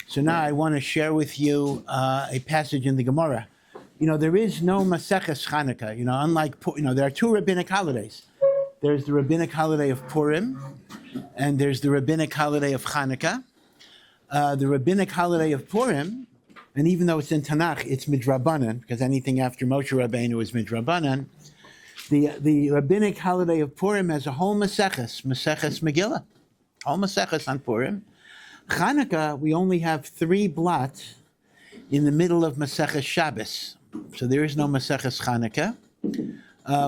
So now I want to share with you a passage in the Gemara. There is no Maseches Hanukkah. Unlike, there are two rabbinic holidays. There's the rabbinic holiday of Purim, and there's the rabbinic holiday of Hanukkah. The rabbinic holiday of Purim, and even though it's in Tanakh, it's midrabanan, because anything after Moshe Rabbeinu is midrabanan. The rabbinic holiday of Purim has a whole Maseches Megillah, whole Maseches on Purim. Hanukkah, we only have 3 blot in the middle of Maseches Shabbos. So there is no Maseches Hanukkah.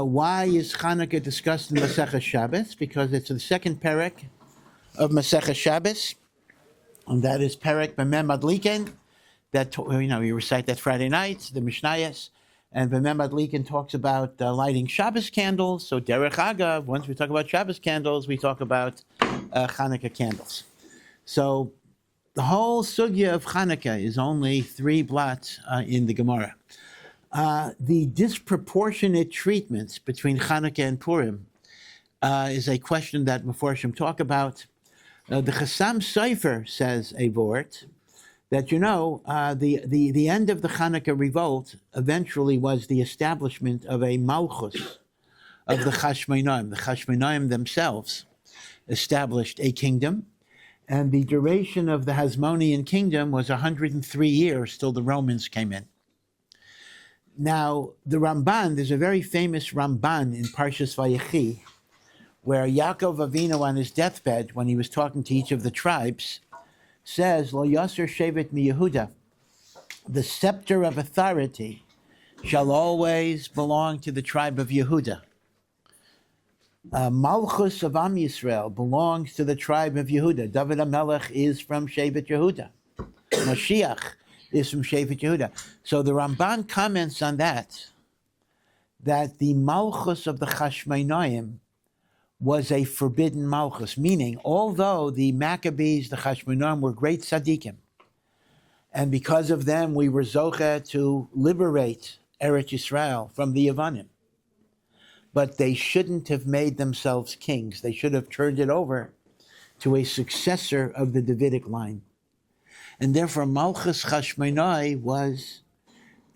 Why is Hanukkah discussed in Maseches Shabbos? Because it's the second perek of Maseches Shabbos, and that is perek b'mem adliken. That you recite that Friday night, the Mishnayos, and b'mem adliken talks about lighting Shabbos candles. So derech agav, once we talk about Shabbos candles, we talk about Hanukkah candles. So the whole sugya of Hanukkah is only 3 blot in the Gemara. The disproportionate treatments between Hanukkah and Purim is a question that Meforshim talk about. The Chassam Sofer says a vort that the end of the Hanukkah revolt eventually was the establishment of a malchus of the Chashmonaim. The Chashmonaim themselves established a kingdom, and the duration of the Hasmonean kingdom was 103 years till the Romans came in. Now, the Ramban, there's a very famous Ramban in Parshas Vayechi, where Yaakov Avinu on his deathbed, when he was talking to each of the tribes, says, Lo Yasser Shevet mi Yehuda, the scepter of authority shall always belong to the tribe of Yehuda. Malchus of Am Yisrael belongs to the tribe of Yehuda. David HaMelech is from Shevet Yehuda. Mashiach is from Shevet Yehuda. So the Ramban comments on that the Malchus of the Chashmonaim was a forbidden Malchus, meaning although the Maccabees, the Hashmoneans, were great tzaddikim, and because of them we were zocheh to liberate Eretz Yisrael from the Yavanim, but they shouldn't have made themselves kings. They should have turned it over to a successor of the Davidic line. And therefore Malchus Chashmonai was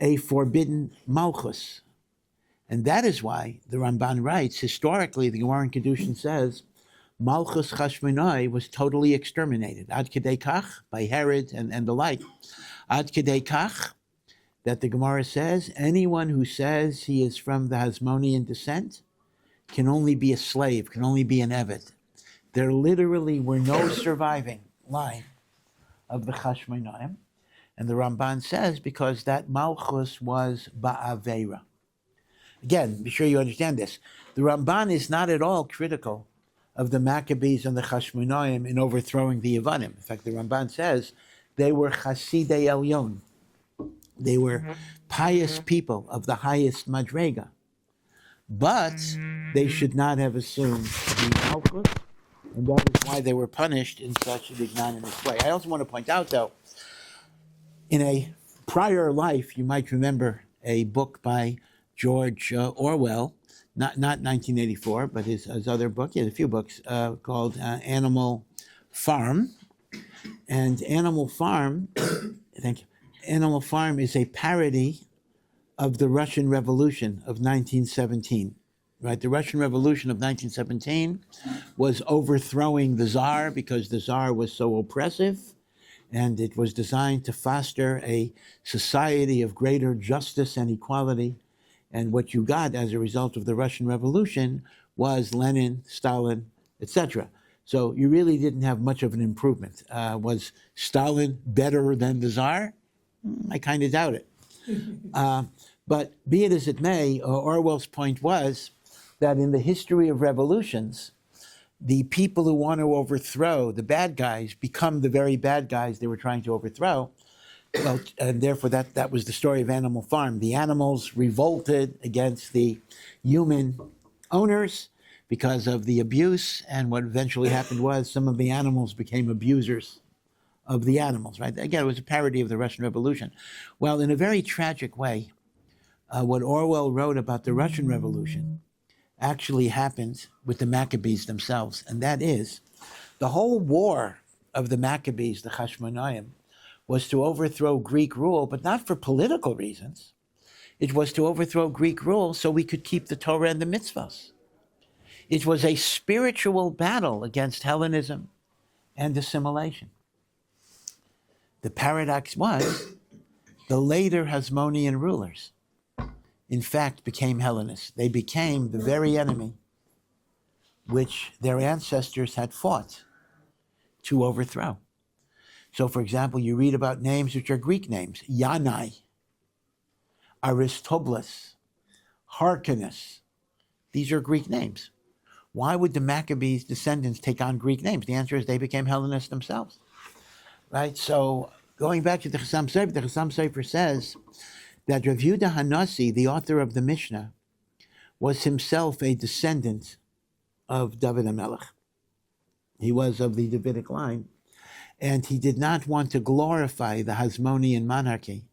a forbidden Malchus. And that is why the Ramban writes, historically, the Gemara in Kedushin says, Malchus Chashmonai was totally exterminated. Ad Kedei Kach, by Herod and the like. Ad Kedei Kach, that the Gemara says, anyone who says he is from the Hasmonean descent can only be a slave, can only be an Eved. There literally were no surviving line of the Chashmonaim. And the Ramban says, because that Malchus was Ba'avera. Again, be sure you understand this. The Ramban is not at all critical of the Maccabees and the Hashmoneans in overthrowing the Yevanim. In fact, the Ramban says they were Chasidei Elyon. They were pious people of the highest Madrega. But they should not have assumed the Malchus, and that is why they were punished in such an ignominious way. I also want to point out, though, in a prior life, you might remember a book by George Orwell, not 1984, but his other book. He had a few books called Animal Farm. And Animal Farm, thank you. Animal Farm is a parody of the Russian Revolution of 1917. Right, the Russian Revolution of 1917 was overthrowing the Tsar because the Tsar was so oppressive, and it was designed to foster a society of greater justice and equality. And what you got as a result of the Russian Revolution was Lenin, Stalin, etc. So you really didn't have much of an improvement. Was Stalin better than the Tsar? I kind of doubt it. But be it as it may, Orwell's point was that in the history of revolutions, the people who want to overthrow the bad guys become the very bad guys they were trying to overthrow. Well, and therefore that was the story of Animal Farm. The animals revolted against the human owners because of the abuse, and what eventually happened was some of the animals became abusers of the animals, right? Again, it was a parody of the Russian Revolution. Well, in a very tragic way, what Orwell wrote about the Russian Revolution actually happened with the Maccabees themselves, and that is the whole war of the Maccabees, the Hashmoneans, was to overthrow Greek rule, but not for political reasons. It was to overthrow Greek rule so we could keep the Torah and the mitzvahs. It was a spiritual battle against Hellenism and assimilation. The paradox was the later Hasmonean rulers, in fact, became Hellenists. They became the very enemy which their ancestors had fought to overthrow. So, for example, you read about names which are Greek names: Yanai, Aristobulus, Hyrcanus. These are Greek names. Why would the Maccabees' descendants take on Greek names? The answer is they became Hellenists themselves. Right? So, going back to the Chassam Sofer says that Rav Yehuda Hanassi, the author of the Mishnah, was himself a descendant of David HaMelech. He was of the Davidic line, and he did not want to glorify the Hasmonean monarchy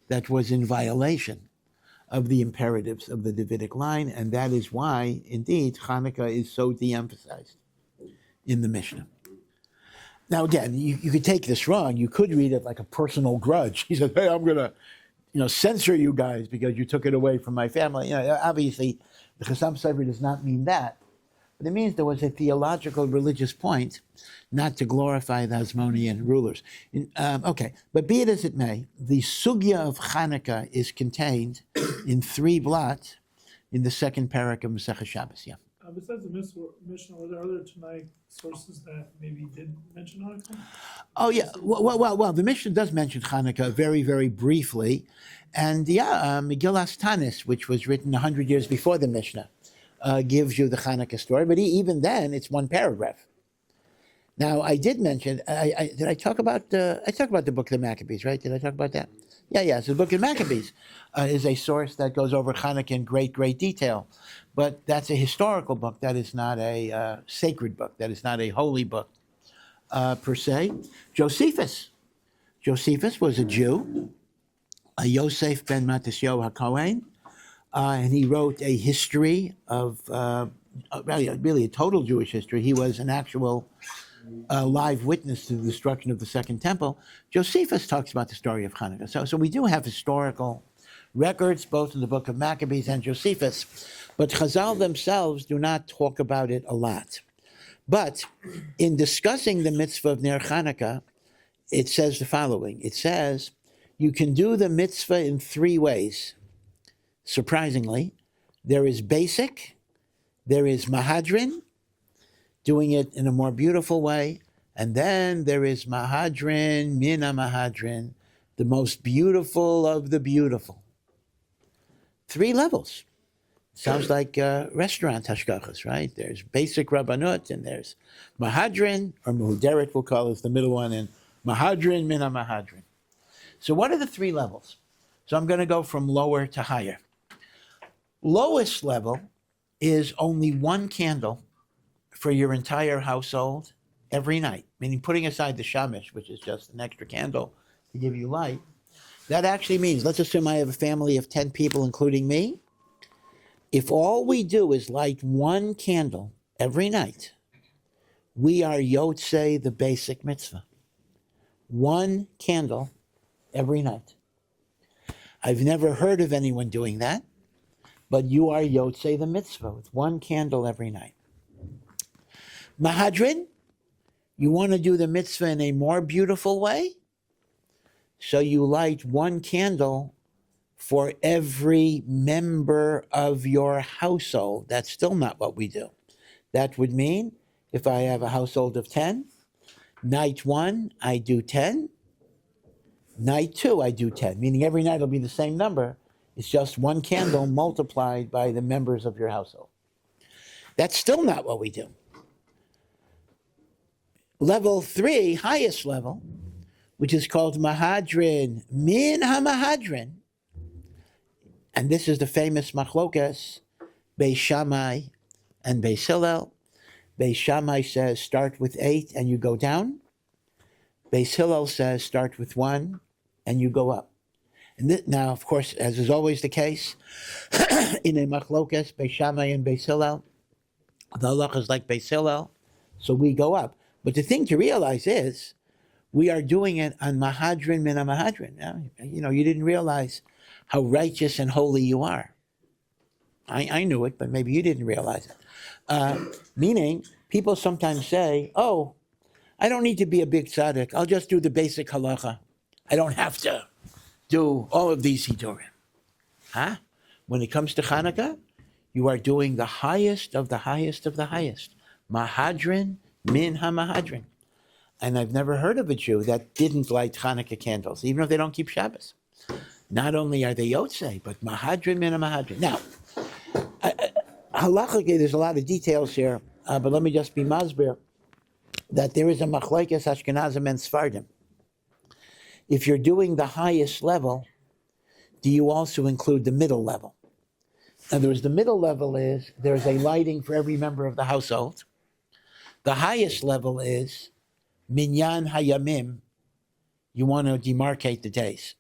that was in violation of the imperatives of the Davidic line, and that is why, indeed, Hanukkah is so de-emphasized in the Mishnah. Now, again, you could take this wrong. You could read it like a personal grudge. He said, hey, I'm going to censor you guys because you took it away from my family. Obviously, the Chassam Sofer does not mean that. But it means there was a theological religious point not to glorify the Hasmonean rulers. Okay, but be it as it may, the sugya of Hanukkah is contained in 3 blots in the second parak of Masechah Shabbos. Yeah. Besides the Mishnah, were there other Tanaic sources that maybe did mention Hanukkah? Oh, yeah. Well, the Mishnah does mention Hanukkah very, very briefly. And Megillas Tanis, which was written 100 years before the Mishnah, gives you the Hanukkah story. But even then, it's 1 paragraph. Now, I did mention, did I talk about the book of the Maccabees, right? Did I talk about that? Yeah. So the book of the Maccabees is a source that goes over Hanukkah in great, great detail. But that's a historical book. That is not a sacred book. That is not a holy book per se. Josephus was a Jew, a Yosef ben Matisyahu HaKohen, and he wrote a history of, really a total Jewish history. He was an actual live witness to the destruction of the Second Temple. Josephus talks about the story of Hanukkah. So we do have historical records, both in the book of Maccabees and Josephus, but Chazal themselves do not talk about it a lot. But in discussing the mitzvah of Ner Hanukkah, it says the following. It says, you can do the mitzvah in 3 ways. Surprisingly, there is basic, there is mahadrin, doing it in a more beautiful way, and then there is mahadrin, mina mahadrin, the most beautiful of the beautiful. 3 levels. Sounds like restaurant hashgachas, right? There's basic rabbanut, and there's mahadrin, or muhuderet we'll call it, the middle one, and mahadrin, mina mahadrin. So what are the 3 levels? So I'm going to go from lower to higher. Lowest level is only 1 candle for your entire household every night, meaning putting aside the shamish, which is just an extra candle to give you light. That actually means, let's assume I have a family of 10 people, including me. If all we do is light 1 candle every night, we are yotzei the basic mitzvah. 1 candle every night. I've never heard of anyone doing that, but you are yotzei the mitzvah with 1 candle every night. Mahadrin, you want to do the mitzvah in a more beautiful way? So you light 1 candle for every member of your household. That's still not what we do. That would mean if I have a household of 10, night 1, I do 10. Night 2, I do 10, meaning every night it'll be the same number. It's just 1 candle multiplied by the members of your household. That's still not what we do. Level 3, highest level, which is called Mahadrin, Min HaMahadrin. And this is the famous machlokas, Beis Shammai and Beis Hillel. Beis Shammai says start with 8 and you go down. Beis Hillel says start with 1 and you go up. And now, of course, as is always the case, in a machlokas, Beis Shammai and Beis Hillel, the halacha is like Beis Hillel, so we go up. But the thing to realize is, we are doing it on Mahadrin min Mahadrin. You didn't realize how righteous and holy you are. I knew it, but maybe you didn't realize it. Meaning, people sometimes say, oh, I don't need to be a big tzaddik. I'll just do the basic halacha. I don't have to do all of these hidurim. Huh? When it comes to Hanukkah, you are doing the highest of the highest of the highest. Mahadrin min ha-mahadrin. And I've never heard of a Jew that didn't light Hanukkah candles, even if they don't keep Shabbos. Not only are they yotzei, but mahadrin min ha-mahadrin. Now, halachically, there's a lot of details here, but let me just be masbir that there is a machlokes Ashkenazim and Sephardim. If you're doing the highest level, do you also include the middle level? In other words, the middle level is there's a lighting for every member of the household. The highest level is minyan hayamim. You want to demarcate the days.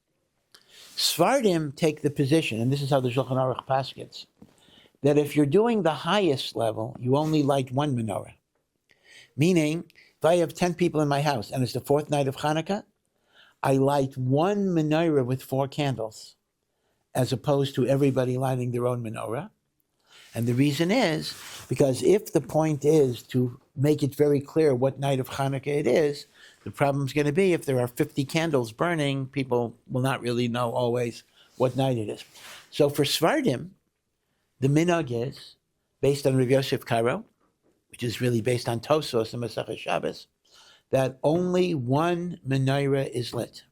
Sephardim take the position, and this is how the Shulchan Aruch paskins, that if you're doing the highest level, you only light one menorah. Meaning, if I have 10 people in my house and it's the fourth night of Hanukkah, I light one menorah with 4 candles, as opposed to everybody lighting their own menorah. And the reason is, because if the point is to make it very clear what night of Hanukkah it is, the problem's going to be if there are 50 candles burning, people will not really know always what night it is. So for Sephardim, the minhag is, based on Rav Yosef Karo, which is really based on Tosos and Masechah Shabbos, that only one menorah is lit.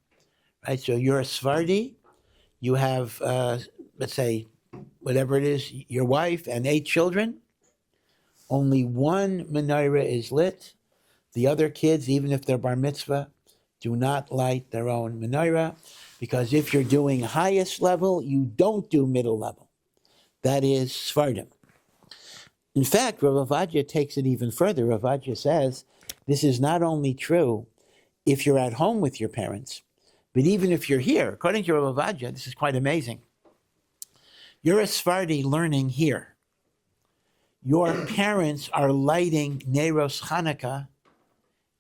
Right? So you're a Sephardi, you have, let's say, whatever it is, your wife and 8 children, only one menorah is lit. The other kids, even if they're bar mitzvah, do not light their own menorah, because if you're doing highest level, you don't do middle level. That is Sephardim. In fact, Rav Ovadia takes it even further. Rav Ovadia says, this is not only true if you're at home with your parents, but even if you're here. According to Rav Ovadia, this is quite amazing. You're a Sephardi learning here. Your parents are lighting Neiros Hanukkah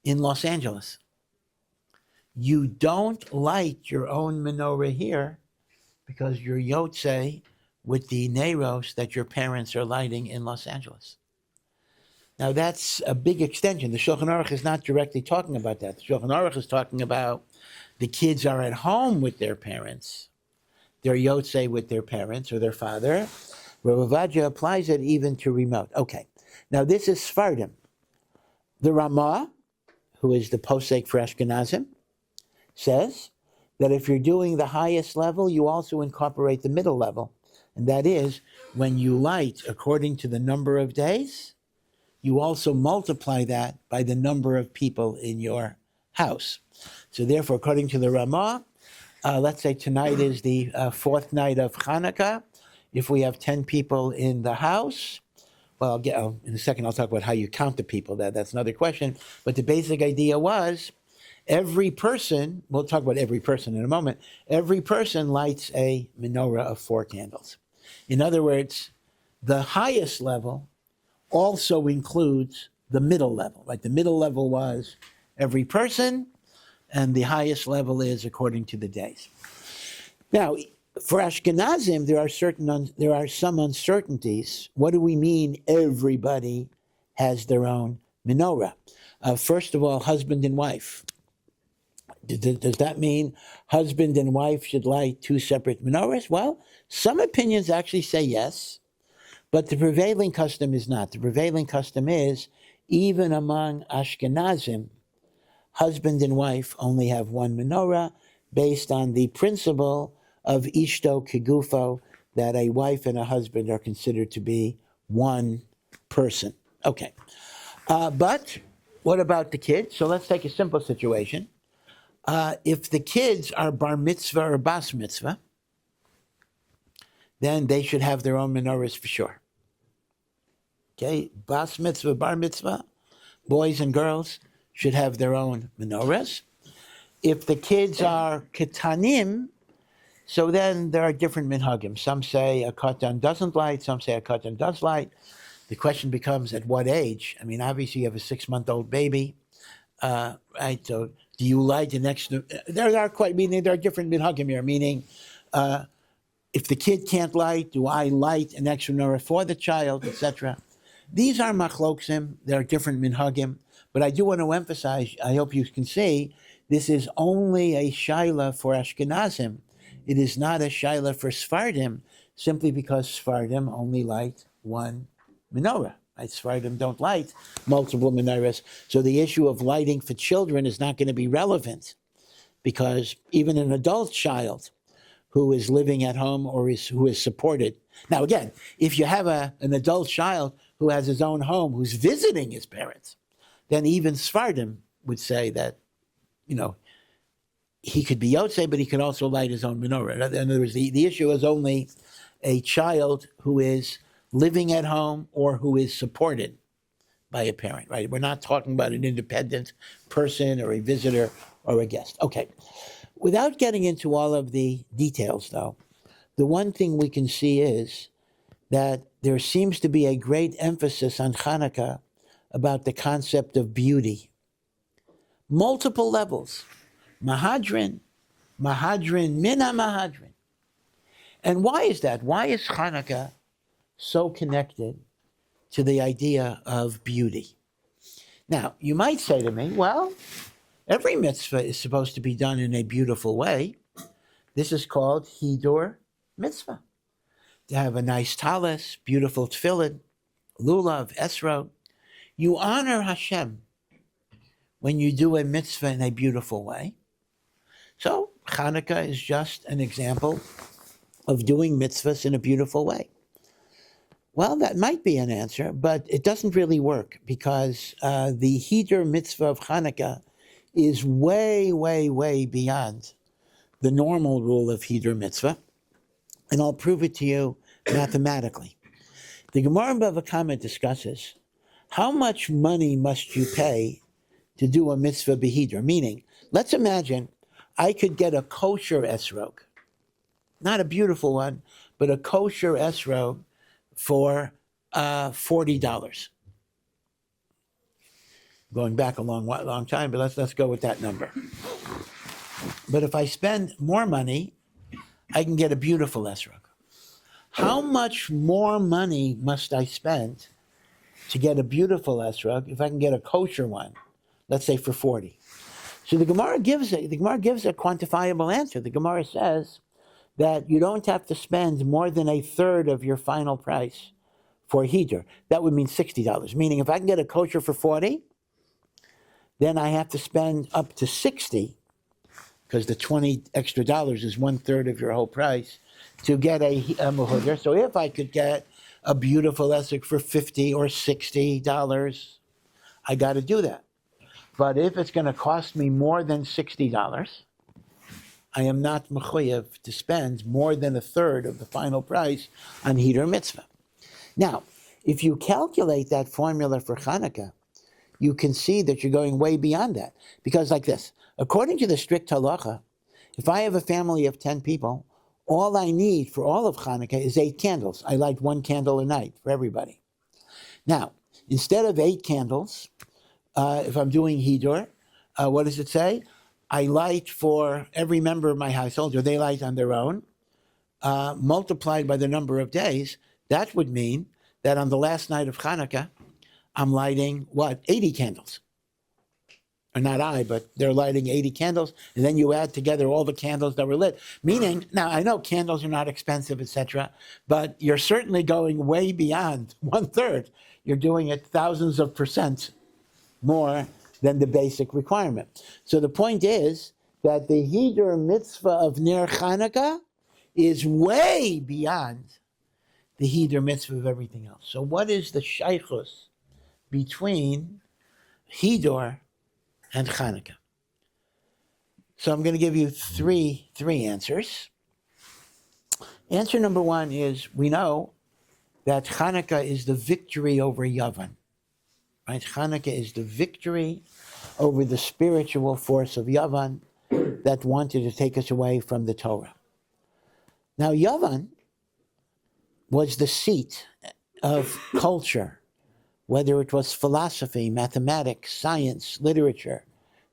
in Los Angeles. You don't light your own menorah here because you're yotzei with the Neiros that your parents are lighting in Los Angeles. Now that's a big extension. The Shulchan Aruch is not directly talking about that. The Shulchan Aruch is talking about the kids are at home with their parents. They're yotzei with their parents or their father. Rav Ovadia applies it even to remote. Okay, now this is Sephardim. The Ramah, who is the posek for Ashkenazim, says that if you're doing the highest level, you also incorporate the middle level. And that is, when you light according to the number of days, you also multiply that by the number of people in your house. So therefore, according to the Ramah, let's say tonight is the fourth night of Hanukkah. If we have 10 people in the house, well, in a second I'll talk about how you count the people. That's another question. But the basic idea was every person, we'll talk about every person in a moment, every person lights a menorah of 4 candles. In other words, the highest level also includes the middle level. Like the middle level was every person, and the highest level is according to the days. Now, for Ashkenazim, there are some uncertainties. What do we mean everybody has their own menorah? First of all, husband and wife. Does that mean husband and wife should light 2 separate menorahs? Well, some opinions actually say yes, but the prevailing custom is not. The prevailing custom is, even among Ashkenazim, husband and wife only have one menorah, based on the principle of ishto kegufo, that a wife and a husband are considered to be one person. Okay. But what about the kids? So let's take a simple situation. If the kids are bar mitzvah or bas mitzvah, then they should have their own menorahs for sure. Okay, bas mitzvah, bar mitzvah, boys and girls should have their own menorahs. If the kids are ketanim, so then there are different minhagim. Some say a katan doesn't light, some say a katan does light. The question becomes, at what age? I mean, obviously you have a 6-month-old baby, right? So Do you light an extra? There are different minhagim here, meaning if the kid can't light, do I light an extra menorah for the child, etc.? These are machloksim. There are different minhagim. But I do want to emphasize, I hope you can see, this is only a shaila for Ashkenazim. It is not a shaila for Sephardim, simply because Sephardim only light one menorah. Right? Sephardim don't light multiple menorahs. So the issue of lighting for children is not going to be relevant, because even an adult child who is living at home or who is supported. Now again, if you have an adult child who has his own home, who's visiting his parents, then even Sephardim would say that, he could be Yotzei, but he could also light his own menorah. In other words, the issue is only a child who is living at home or who is supported by a parent, right? We're not talking about an independent person or a visitor or a guest. Okay. Without getting into all of the details, though, the one thing we can see is that there seems to be a great emphasis on Hanukkah about the concept of beauty. Multiple levels. Mahadrin, mina mahadrin. And why is that? Why is Hanukkah so connected to the idea of beauty? Now, you might say to me, well, every mitzvah is supposed to be done in a beautiful way. This is called Hidur mitzvah. To have a nice talis, beautiful tefillin, lulav, esrog. You honor Hashem when you do a mitzvah in a beautiful way. So Hanukkah is just an example of doing mitzvahs in a beautiful way. Well, that might be an answer, but it doesn't really work, because the Hidur mitzvah of Hanukkah is way, way, way beyond the normal rule of Hidur mitzvah. And I'll prove it to you mathematically. The Gemara in Bava Kama discusses how much money must you pay to do a mitzvah behidur? Meaning, let's imagine I could get a kosher esrog, not a beautiful one, but a kosher esrog for $40. Going back a long time, but let's go with that number. But if I spend more money, I can get a beautiful esrog. How much more money must I spend to get a beautiful esrog if I can get a kosher one, let's say for 40? So the Gemara gives a quantifiable answer. The Gemara says that you don't have to spend more than a third of your final price for Hidur. That would mean $60. Meaning if I can get a kosher for 40, then I have to spend up to 60, because the $20 extra is 1/3 of your whole price, to get a mehuder. So if I could get a beautiful esrog for $50 or $60, I got to do that. But if it's going to cost me more than $60, I am not mechuyev to spend more than a third of the final price on Hidur mitzvah. Now, if you calculate that formula for Hanukkah, you can see that you're going way beyond that. Because like this, according to the strict halacha, if I have a family of 10 people, all I need for all of Hanukkah is 8 candles. I light 1 candle a night for everybody. Now, instead of 8 candles, if I'm doing Hidur, what does it say? I light for every member of my household, or they light on their own, multiplied by the number of days. That would mean that on the last night of Hanukkah, I'm lighting, 80 candles. Or not I, but they're lighting 80 candles, and then you add together all the candles that were lit. Meaning, now I know candles are not expensive, etc., but you're certainly going way beyond 1/3. You're doing it thousands of percent more than the basic requirement. So the point is that the Hidur mitzvah of Ner Hanukkah is way beyond the Hidur mitzvah of everything else. So what is the shaychus between Hidur and Hanukkah? So I'm going to give you three answers. Answer number one is, we know that Hanukkah is the victory over Yavan. Right? Hanukkah is the victory over the spiritual force of Yavan that wanted to take us away from the Torah. Now, Yavan was the seat of culture, whether it was philosophy, mathematics, science, literature,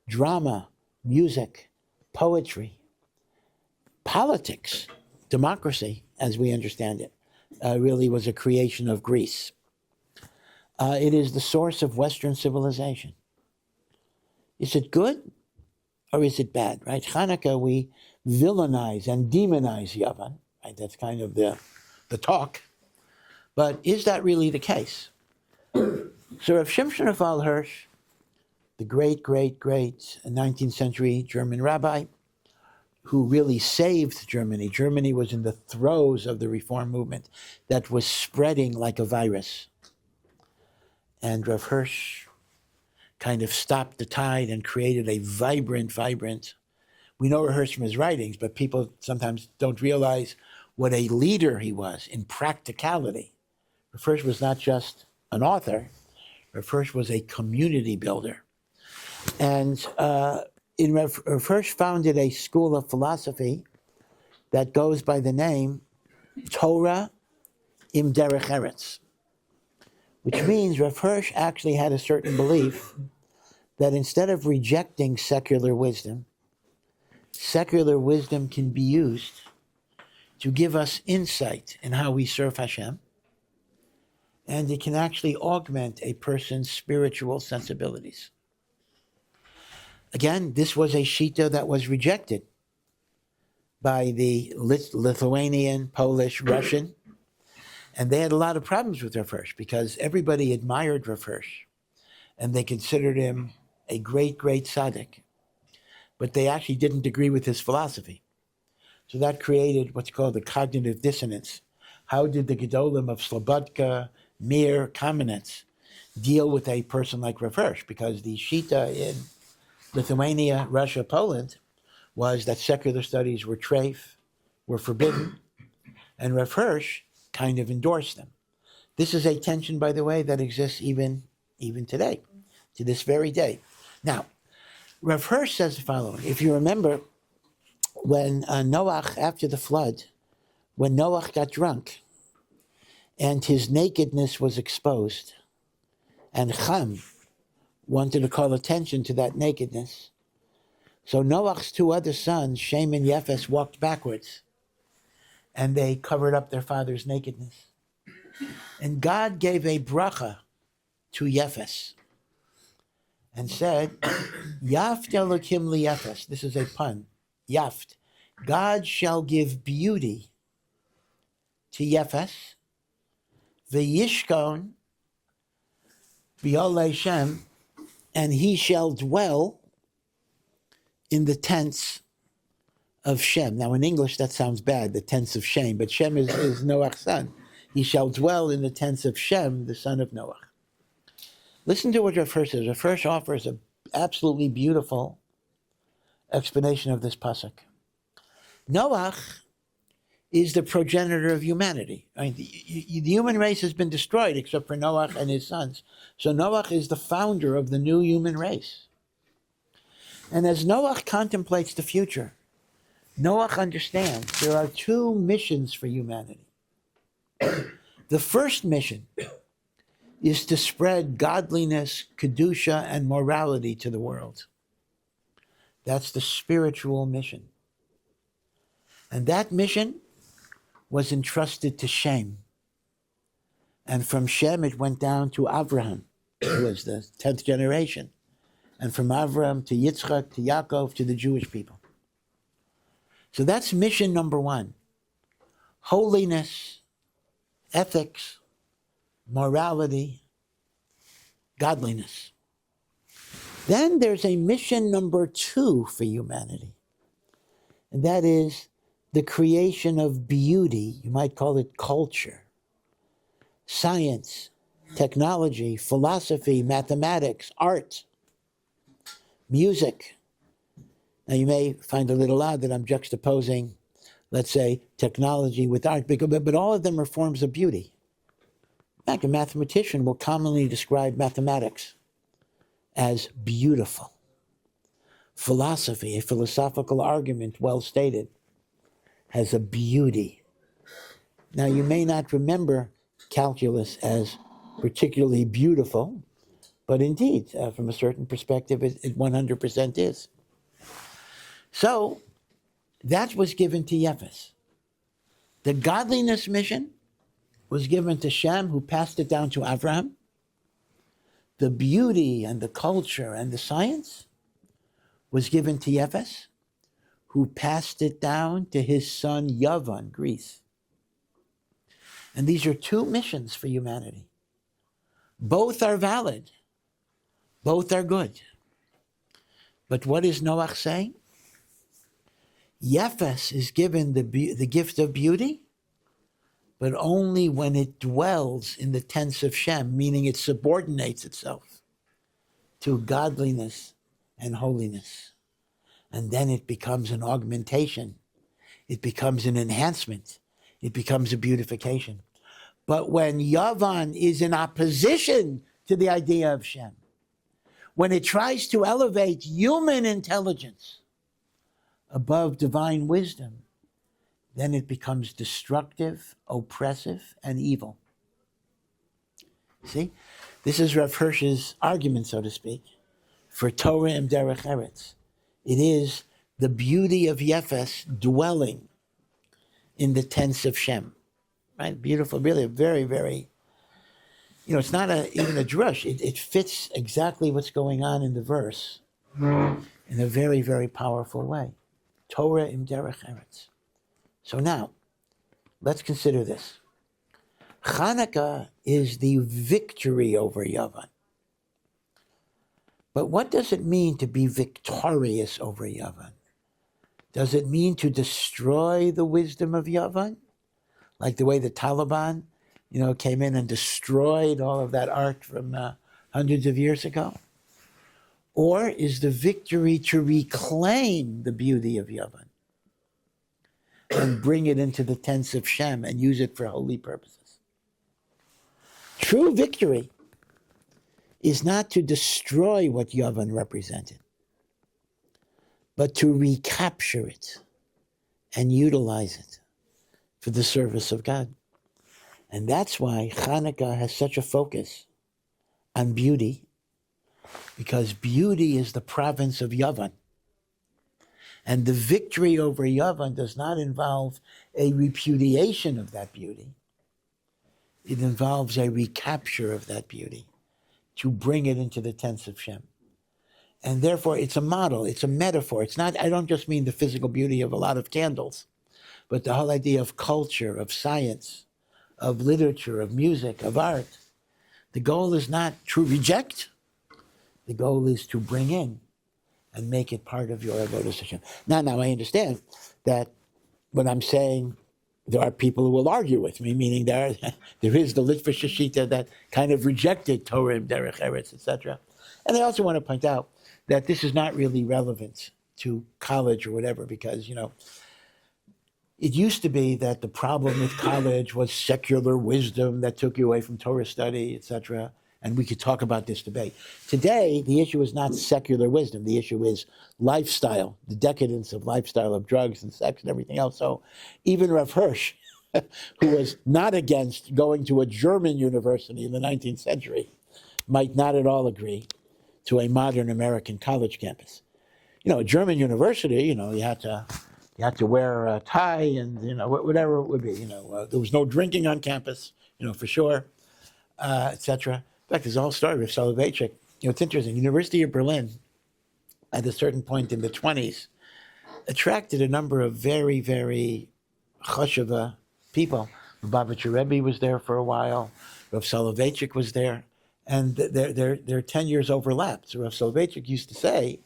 drama, music, poetry, politics, democracy, as we understand it, really was a creation of Greece. It is the source of Western civilization. Is it good or is it bad, right? Hanukkah, we villainize and demonize Yavan, right? That's kind of the talk. But is that really the case? So Rav Shimshon Raphael Hirsch, the great 19th century German rabbi, who really saved Germany. Germany was in the throes of the reform movement that was spreading like a virus. And Rav Hirsch kind of stopped the tide and created a vibrant, we know Rav Hirsch from his writings, but people sometimes don't realize what a leader he was in practicality. Rav Hirsch was not just an author, Rav Hirsch was a community builder. And Rav Hirsch founded a school of philosophy that goes by the name Torah im Derech Eretz, which means Rav Hirsch actually had a certain belief that instead of rejecting secular wisdom can be used to give us insight in how we serve Hashem, and it can actually augment a person's spiritual sensibilities. Again, this was a shita that was rejected by the Lithuanian, Polish, Russian, and they had a lot of problems with Rav Hirsch because everybody admired Rav Hirsch, and they considered him a great tzaddik, but they actually didn't agree with his philosophy. So that created what's called a cognitive dissonance. How did the Gedolim of Slobodka, Mir, Kamenetz deal with a person like Rav Hirsch? Because the shita in Lithuania, Russia, Poland was that secular studies were treif, were forbidden, and Rav Hirsch kind of endorsed them. This is a tension, by the way, that exists even today, to this very day. Now, Rav Hirsch says the following. If you remember, when Noach, after the flood, when Noach got drunk and his nakedness was exposed, and Ham wanted to call attention to that nakedness, so Noach's two other sons, Shem and Yefes, walked backwards, and they covered up their father's nakedness. And God gave a bracha to Yefes and said, Yaft Elokim liyefes. This is a pun. Yaft. God shall give beauty to Yefes. V'yishkon b'yolei Shem, and he shall dwell in the tents of Shem. Now in English that sounds bad, the tents of Shem, but Shem is Noach's son. He shall dwell in the tents of Shem, the son of Noach. Listen to what Rav Hirsch says. Rav Hirsch offers an absolutely beautiful explanation of this pasuk. Noach is the progenitor of humanity. I mean, the human race has been destroyed except for Noach and his sons. So Noach is the founder of the new human race. And as Noach contemplates the future, Noach understands there are two missions for humanity. The first mission is to spread godliness, kedusha, and morality to the world. That's the spiritual mission. And that mission was entrusted to Shem. And from Shem it went down to Abraham, who was the 10th generation. And from Abraham to Yitzchak to Yaakov to the Jewish people. So that's mission number one. Holiness, ethics, morality, godliness. Then there's a mission number two for humanity. And that is the creation of beauty. You might call it culture, science, technology, philosophy, mathematics, art, music. Now you may find a little odd that I'm juxtaposing, let's say, technology with art, but all of them are forms of beauty. In fact, a mathematician will commonly describe mathematics as beautiful. Philosophy, a philosophical argument, well stated, has a beauty. Now, you may not remember calculus as particularly beautiful, but indeed, from a certain perspective, it 100% is. So that was given to Yefes. The godliness mission was given to Shem, who passed it down to Avraham. The beauty and the culture and the science was given to Yefes, who passed it down to his son Yavan, Greece. And these are two missions for humanity. Both are valid. Both are good. But what is Noach saying? Yefes is given the gift of beauty, but only when it dwells in the tents of Shem, meaning it subordinates itself to godliness and holiness. And then it becomes an augmentation. It becomes an enhancement. It becomes a beautification. But when Yavan is in opposition to the idea of Shem, when it tries to elevate human intelligence above divine wisdom, then it becomes destructive, oppressive, and evil. See? This is Rav Hirsch's argument, so to speak, for Torah and Derech Eretz. It is the beauty of Yefes dwelling in the tents of Shem. Right? Beautiful, really, very, very, it's not even a drush. It fits exactly what's going on in the verse in a very, very powerful way. Torah im derech eretz. So now, let's consider this. Hanukkah is the victory over Yavan. But what does it mean to be victorious over Yavan? Does it mean to destroy the wisdom of Yavan? Like the way the Taliban, came in and destroyed all of that art from hundreds of years ago? Or is the victory to reclaim the beauty of Yavan and bring it into the tents of Shem and use it for holy purposes? True victory is not to destroy what Yavan represented, but to recapture it and utilize it for the service of God. And that's why Hanukkah has such a focus on beauty, because beauty is the province of Yavan. And the victory over Yavan does not involve a repudiation of that beauty. It involves a recapture of that beauty to bring it into the tents of Shem. And therefore, it's a model, it's a metaphor. It's not, I don't just mean the physical beauty of a lot of candles, but the whole idea of culture, of science, of literature, of music, of art. The goal is not to reject. The goal is to bring in and make it part of your avodas Hashem. Now, I understand that when I'm saying there are people who will argue with me, meaning there is the Litvish Shita that kind of rejected Torah, Derech Eretz, etc. And I also want to point out that this is not really relevant to college or whatever, because, it used to be that the problem with college was secular wisdom that took you away from Torah study, etc. And we could talk about this debate. Today, the issue is not secular wisdom. The issue is lifestyle, the decadence of lifestyle, of drugs and sex and everything else. So even Rav Hirsch, who was not against going to a German university in the 19th century, might not at all agree to a modern American college campus. A German university, you had to wear a tie and, whatever it would be. There was no drinking on campus, for sure, etc. In fact, there's a whole story with Soloveitchik. It's interesting. University of Berlin, at a certain point in the 20s, attracted a number of very, very chashuva people. Lubavitcher Rebbe was there for a while. Rav Soloveitchik was there. And their tenures overlapped. So Rav Soloveitchik used to say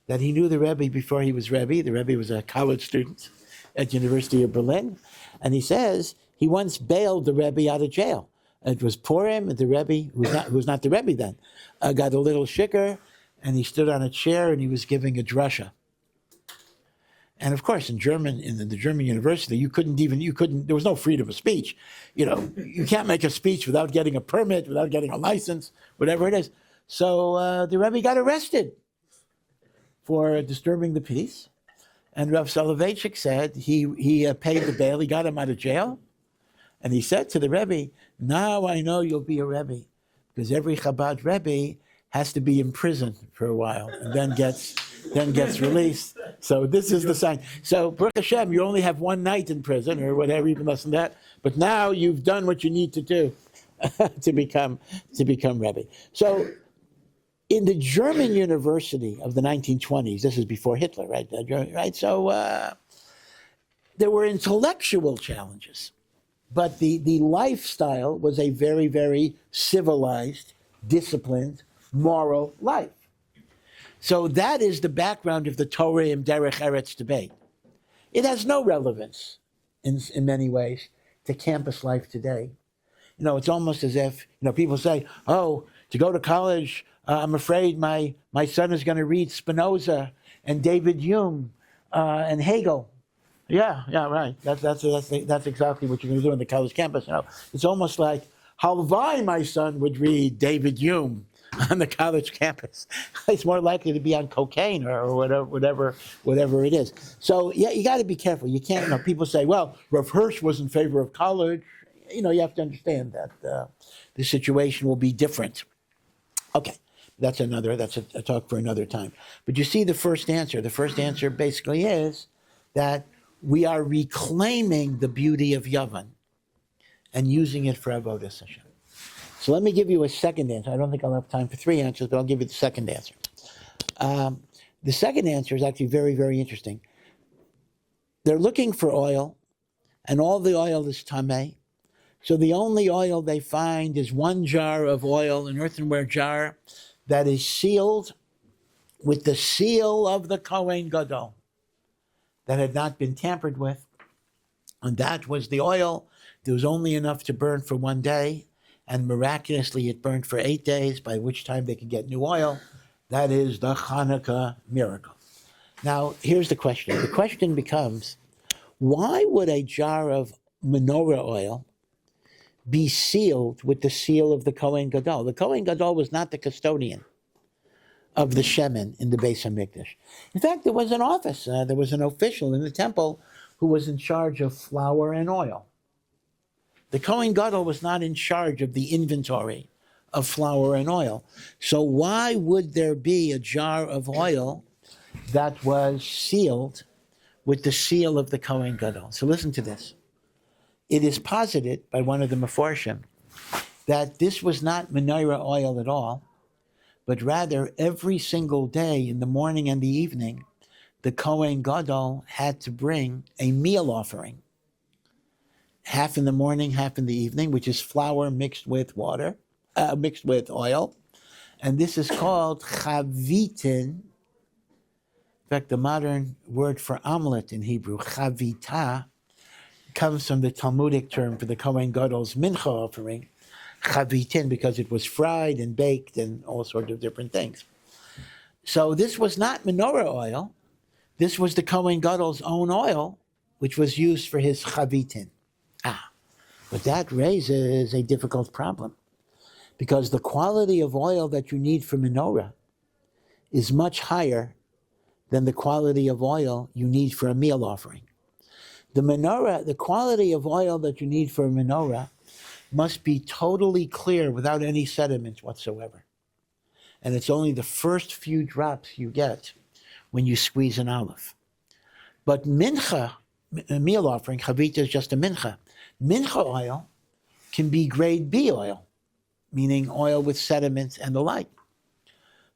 that he knew the Rebbe before he was Rebbe. The Rebbe was a college student at the University of Berlin. And he says he once bailed the Rebbe out of jail. It was Purim, and the Rebbe, who was not the Rebbe then, got a little shikker, and he stood on a chair and he was giving a drasha. And of course, in the German university, there was no freedom of speech. You can't make a speech without getting a permit, without getting a license, whatever it is. So the Rebbe got arrested for disturbing the peace. And Rav Soloveitchik said he paid the bail, he got him out of jail. And he said to the Rebbe, now I know you'll be a Rebbe, because every Chabad Rebbe has to be in prison for a while and then gets then gets released. So this is the sign. So Baruch Hashem, you only have one night in prison or whatever, even less than that. But now you've done what you need to do to become Rebbe. So in the German university of the 1920s, this is before Hitler, right? Right. So there were intellectual challenges, but the lifestyle was a very, very civilized, disciplined, moral life. So that is the background of the Torah and Derech Eretz debate. It has no relevance in many ways to campus life today. You know, it's almost as if, people say, oh, to go to college, I'm afraid my son is going to read Spinoza and David Hume and Hegel. Yeah, right. That's exactly what you're going to do on the college campus. It's almost like, halvai my son would read David Hume on the college campus. He's more likely to be on cocaine or whatever it is. So yeah, you got to be careful. You can't. People say, well, Rav Hirsch was in favor of college. You have to understand that the situation will be different. Okay, that's a talk for another time. But you see the first answer. The first answer basically is that we are reclaiming the beauty of Yavan and using it for Avodas Hashem. So let me give you a second answer. I don't think I'll have time for three answers, but I'll give you the second answer. The second answer is actually very, very interesting. They're looking for oil, and all the oil is tameh. So the only oil they find is one jar of oil, an earthenware jar, that is sealed with the seal of the Kohen Gadol, that had not been tampered with. And that was the oil. There was only enough to burn for one day, and miraculously it burned for 8 days, by which time they could get new oil. That is the Hanukkah miracle. Now, here's the question. The question becomes, why would a jar of menorah oil be sealed with the seal of the Kohen Gadol? The Kohen Gadol was not the custodian of the Shemen in the Beis HaMikdash. In fact, there was an office, there was an official in the temple who was in charge of flour and oil. The Kohen Gadol was not in charge of the inventory of flour and oil. So why would there be a jar of oil that was sealed with the seal of the Kohen Gadol? So listen to this. It is posited by one of the Meforshim that this was not menorah oil at all, but rather every single day in the morning and the evening, the Kohen Gadol had to bring a meal offering. Half in the morning, half in the evening, which is flour mixed with water, mixed with oil. And this is called chavitin. In fact, the modern word for omelet in Hebrew, chavita, comes from the Talmudic term for the Kohen Gadol's mincha offering, chavitin, because it was fried and baked and all sorts of different things. So this was not menorah oil. This was the Kohen Gadol's own oil, which was used for his chavitin. But that raises a difficult problem, because the quality of oil that you need for menorah is much higher than the quality of oil you need for a meal offering. The quality of oil that you need for a menorah must be totally clear without any sediment whatsoever. And it's only the first few drops you get when you squeeze an olive. But mincha, a meal offering, chavita is just a mincha. Mincha oil can be grade B oil, meaning oil with sediment and the like.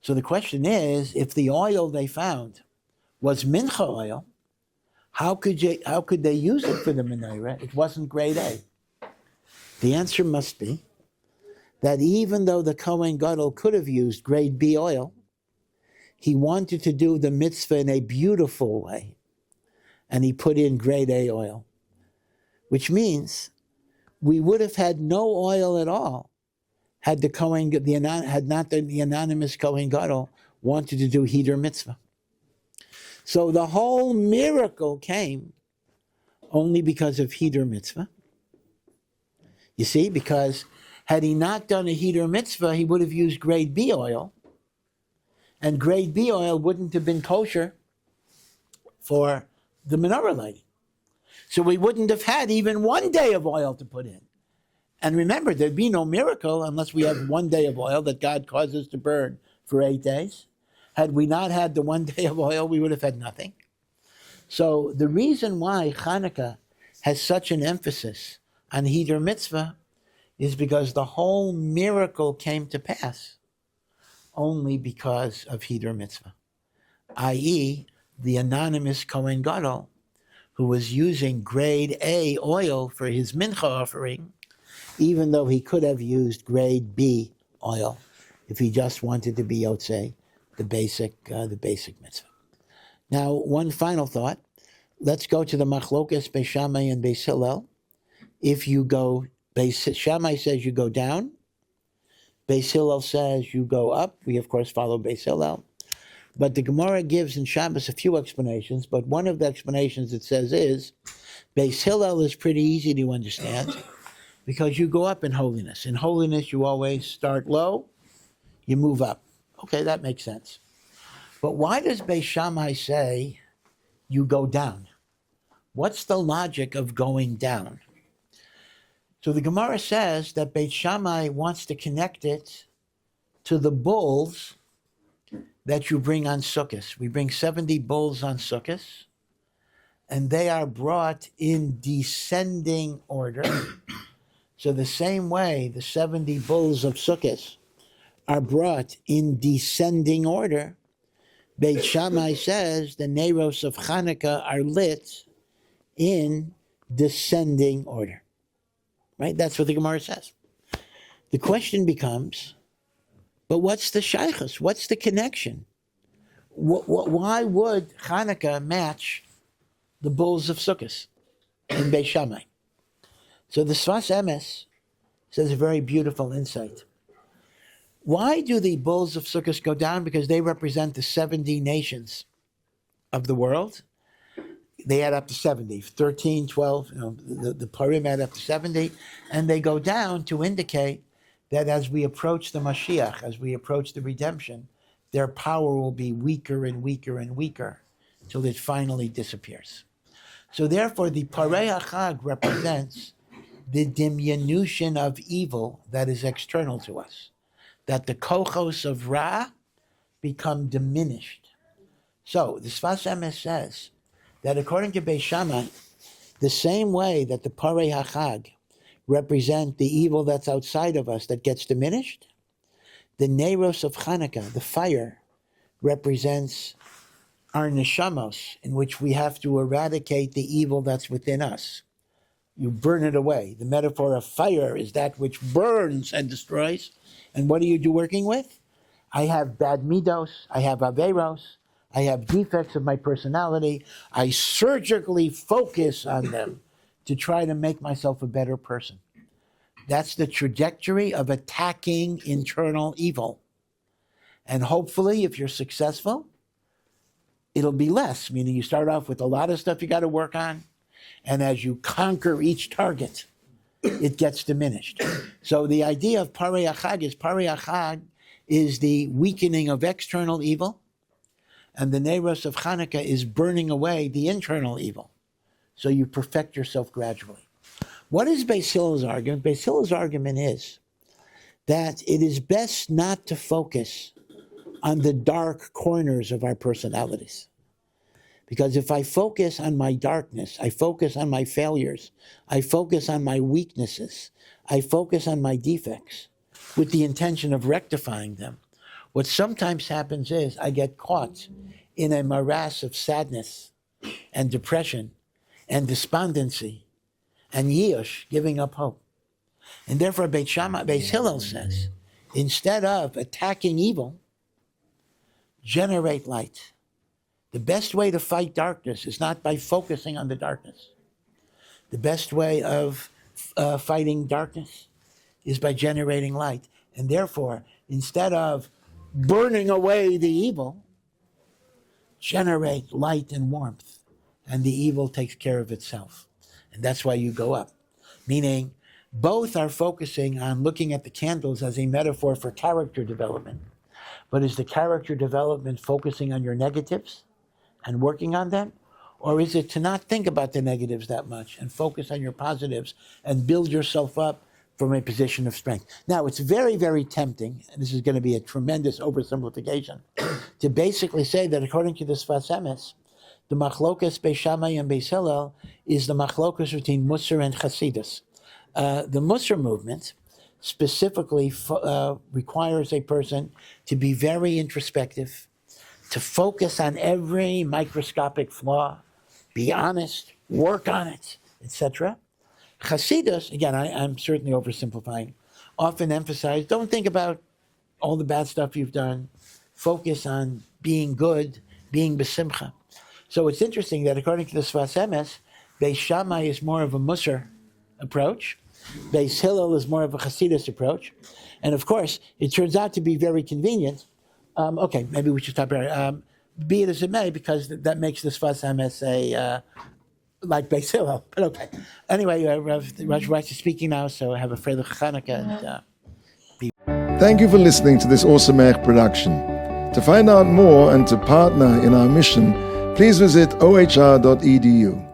So the question is, if the oil they found was mincha oil, how could they use it for the menorah? It wasn't grade A. The answer must be that even though the Kohen Gadol could have used grade B oil, he wanted to do the mitzvah in a beautiful way, and he put in grade A oil, which means we would have had no oil at all had not the anonymous Kohen Gadol wanted to do Heder mitzvah. So the whole miracle came only because of Heder mitzvah. You see, because had he not done a Heder mitzvah, he would have used grade B oil, and grade B oil wouldn't have been kosher for the menorah lighting. So we wouldn't have had even 1 day of oil to put in. And remember, there'd be no miracle unless we have 1 day of oil that God causes to burn for 8 days. Had we not had the 1 day of oil, we would have had nothing. So the reason why Hanukkah has such an emphasis on Heder Mitzvah is because the whole miracle came to pass only because of Heder Mitzvah, i.e., the anonymous Kohen Gadol, who was using grade A oil for his mincha offering, even though he could have used grade B oil if he just wanted to be Yotzei, the basic mitzvah. Now, one final thought. Let's go to the machlokas Beis Shammai and Beis Hillel. If you go, Beis Shammai says you go down. Beis Hillel says you go up. We, of course, follow Beis Hillel. But the Gemara gives in Shabbos a few explanations, but one of the explanations it says is, Beis Hillel is pretty easy to understand because you go up in holiness. In holiness, you always start low, you move up. Okay, that makes sense. But why does Beis Shammai say you go down? What's the logic of going down? So the Gemara says that Beis Shammai wants to connect it to the bulls that you bring on Sukkot. We bring 70 bulls on Sukkot, and they are brought in descending order. So the same way the 70 bulls of Sukkot are brought in descending order, Beit Shammai says the Neros of Hanukkah are lit in descending order. Right? That's what the Gemara says. The question becomes, but what's the shaychus? What's the connection? Why would Hanukkah match the bulls of Sukkot in Beit Shammai? So the Sfas Emes says a very beautiful insight. Why do the bulls of Sukkot go down? Because they represent the 70 nations of the world. They add up to 70, 13, 12, the Purim add up to 70, and they go down to indicate that as we approach the Mashiach, as we approach the redemption, their power will be weaker and weaker and weaker till it finally disappears. So therefore, the Parei HaChag represents the diminution of evil that is external to us, that the kochos of Ra become diminished. So the Sfas Emes says that according to Beis Shammai, the same way that the Parei HaChag represent the evil that's outside of us that gets diminished, the Neros of Hanukkah, the fire, represents our neshamos, in which we have to eradicate the evil that's within us. You burn it away. The metaphor of fire is that which burns and destroys. And what are you working with? I have bad midos, I have averos, I have defects of my personality. I surgically focus on them to try to make myself a better person. That's the trajectory of attacking internal evil. And hopefully, if you're successful, it'll be less, meaning you start off with a lot of stuff you got to work on, and as you conquer each target, it gets diminished. So the idea of Parei HaChag is the weakening of external evil, and the Neros of Hanukkah is burning away the internal evil. So you perfect yourself gradually. What is Beis Hillel's argument? Beis Hillel's argument is that it is best not to focus on the dark corners of our personalities. Because if I focus on my darkness, I focus on my failures, I focus on my weaknesses, I focus on my defects with the intention of rectifying them, what sometimes happens is I get caught in a morass of sadness and depression and despondency and yish, giving up hope. And therefore Beis Hillel says, instead of attacking evil, generate light. The best way to fight darkness is not by focusing on the darkness. The best way of fighting darkness is by generating light. And therefore, instead of burning away the evil, generate light and warmth, and the evil takes care of itself. And that's why you go up. Meaning, both are focusing on looking at the candles as a metaphor for character development. But is the character development focusing on your negatives and working on them? Or is it to not think about the negatives that much and focus on your positives and build yourself up from a position of strength. Now, it's very, very tempting, and this is going to be a tremendous oversimplification, to basically say that according to the Sfas Emes, the machlokas Beis Shammai and Beis Hillel is the machlokas between Musar and Chasidus. The Musar movement specifically requires a person to be very introspective, to focus on every microscopic flaw, be honest, work on it, etc. Chasidus, again, I'm certainly oversimplifying, often emphasize, don't think about all the bad stuff you've done, focus on being good, being besimcha. So it's interesting that according to the Sfas Emes, Beis Shammai is more of a Musar approach, Beis Hillel is more of a Chasidus approach, and of course, it turns out to be very convenient. Okay, maybe we should stop here. Be it as it may, because that makes the Sfas Emes like Beis Hillel, but okay. Anyway, Rosh Rice is speaking now, so have a Freilich Hanukkah. Thank you for listening to this Ohr Somayach production. To find out more and to partner in our mission, please visit ohr.edu.